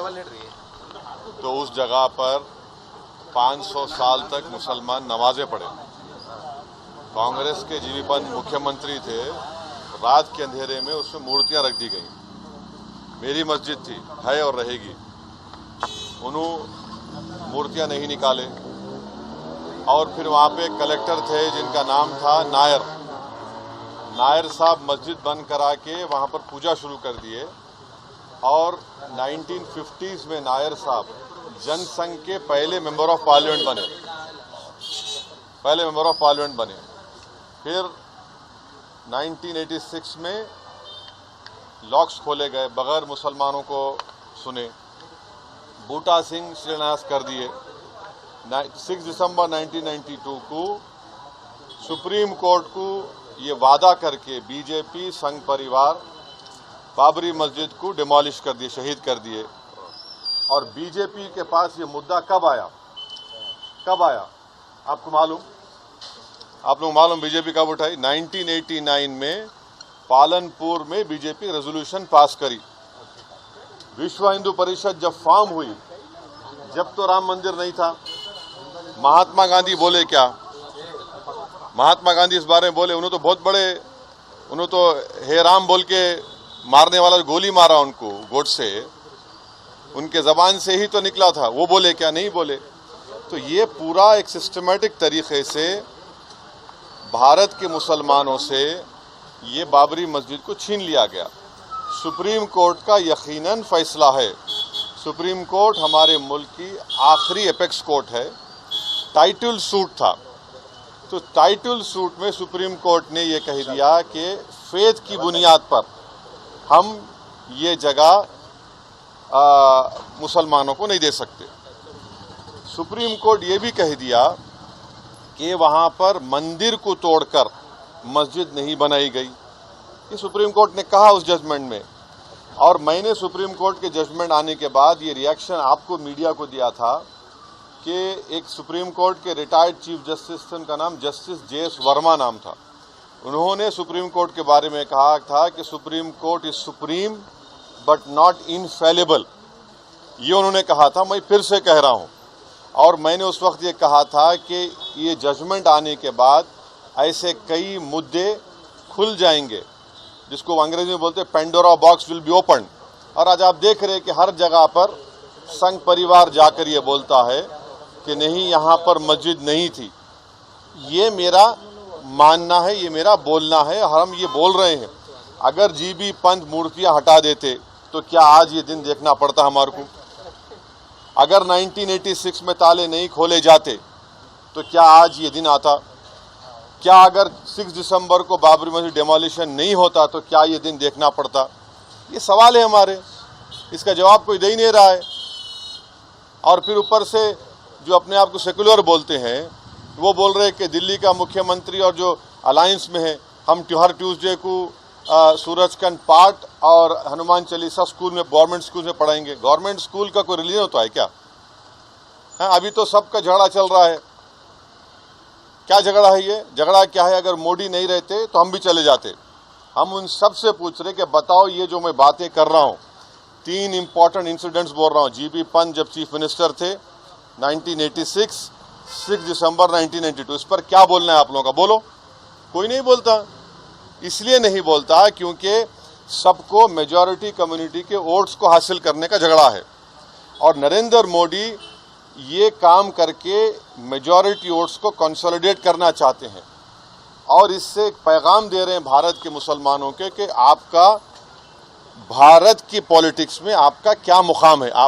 तो उस जगह पर 500 साल तक मुसलमान नमाजें पढ़े। कांग्रेस के जीवी पंत मुख्यमंत्री थे, रात के अंधेरे में उसमें मूर्तियां रख दी गई। मेरी मस्जिद थी, है और रहेगी। उन्होंने मूर्तियां नहीं निकाले। और फिर वहां पे कलेक्टर थे जिनका नाम था नायर साहब मस्जिद बंद करा के वहां पर पूजा शुरू कर दिए। और 1950s में नायर साहब जनसंघ के पहले मेंबर ऑफ पार्लियामेंट बने। फिर 1986 में लॉक्स खोले गए, बगैर मुसलमानों को सुने। बूटा सिंह शिलान्यास कर दिए। 6 दिसंबर 1992 को सुप्रीम कोर्ट को ये वादा करके बीजेपी संघ परिवार बाबरी मस्जिद को डिमोलिश कर दिए, शहीद कर दिए। और बीजेपी के पास ये मुद्दा कब आया आपको मालूम? आप लोग मालूम बीजेपी कब उठाई? 1989 में पालनपुर में बीजेपी रेजोल्यूशन पास करी। विश्व हिंदू परिषद जब फॉर्म हुई, जब तो राम मंदिर नहीं था। महात्मा गांधी बोले क्या? महात्मा गांधी इस बारे में बोले, उन्होंने तो बहुत बड़े, उन्होंने तो हे राम बोल के मारने वाला गोली मारा उनको, गोडसे, उनके जबान से ही तो निकला था। वो बोले क्या? नहीं बोले। तो ये पूरा एक सिस्टमैटिक तरीके से भारत के मुसलमानों से ये बाबरी मस्जिद को छीन लिया गया। सुप्रीम कोर्ट का यकीनन फैसला है। सुप्रीम कोर्ट हमारे मुल्क की आखिरी एपेक्स कोर्ट है। टाइटल सूट था, तो टाइटल सूट में सुप्रीम कोर्ट ने ये कह दिया कि फेथ की बुनियाद पर हम ये जगह मुसलमानों को नहीं दे सकते। सुप्रीम कोर्ट ये भी कह दिया कि वहाँ पर मंदिर को तोड़कर मस्जिद नहीं बनाई गई। ये सुप्रीम कोर्ट ने कहा उस जजमेंट में। और मैंने सुप्रीम कोर्ट के जजमेंट आने के बाद ये रिएक्शन आपको मीडिया को दिया था कि एक सुप्रीम कोर्ट के रिटायर्ड चीफ जस्टिस थे, उनका नाम जस्टिस JS वर्मा नाम था। उन्होंने सुप्रीम कोर्ट के बारे में कहा था कि supreme court is supreme but not infallible. ये उन्होंने कहा था, मैं फिर से कह रहा हूँ। और मैंने उस वक्त ये कहा था कि ये जजमेंट आने के बाद ऐसे कई मुद्दे खुल जाएंगे, जिसको अंग्रेजी में बोलते हैं Pandora box will be open. और आज आप देख रहे हैं कि हर जगह पर संघ परिवार जाकर ये बोलता है कि नहीं, यहाँ पर मस्जिद नहीं थी। ये मेरा मानना है, ये मेरा बोलना है, हम ये बोल रहे हैं। अगर जीबी पंत मूर्तियां हटा देते तो क्या आज ये दिन देखना पड़ता हमारे को? अगर 1986 में ताले नहीं खोले जाते तो क्या आज ये दिन आता? क्या अगर 6 दिसंबर को बाबरी मस्जिद डिमोलिशन नहीं होता तो क्या ये दिन देखना पड़ता? ये सवाल है हमारे, इसका जवाब कोई दे ही नहीं रहा है। और फिर ऊपर से जो अपने आप को सेकुलर बोलते हैं, वो बोल रहे हैं कि दिल्ली का मुख्यमंत्री और जो अलायंस में है, हम हर ट्यूसडे को सूरजकंड पाठ और हनुमान चालीसा स्कूल में, गवर्नमेंट स्कूल में पढ़ाएंगे। गवर्नमेंट स्कूल का कोई रिलीजन होता है क्या? हाँ, अभी तो सबका झगड़ा चल रहा है। क्या झगड़ा है ये? झगड़ा क्या है? अगर मोदी नहीं रहते तो हम भी चले जाते। हम उन सब से पूछ रहे कि बताओ, ये जो मैं बातें कर रहा हूँ, 3 इंपॉर्टेंट इंसिडेंट्स बोल रहा हूँ। जीबी पंत जब चीफ मिनिस्टर थे 1986, 6 दिसंबर 1992, इस पर क्या बोलना है आप लोगों का? बोलो। कोई नहीं बोलता। इसलिए नहीं बोलता क्योंकि सबको मेजॉरिटी कम्युनिटी के वोट्स को हासिल करने का झगड़ा है। और नरेंद्र मोदी ये काम करके मेजॉरिटी वोट्स को कंसोलिडेट करना चाहते हैं। और इससे एक पैगाम दे रहे हैं भारत के मुसलमानों के कि आपका भारत की पॉलिटिक्स में आपका क्या मुकाम है। आप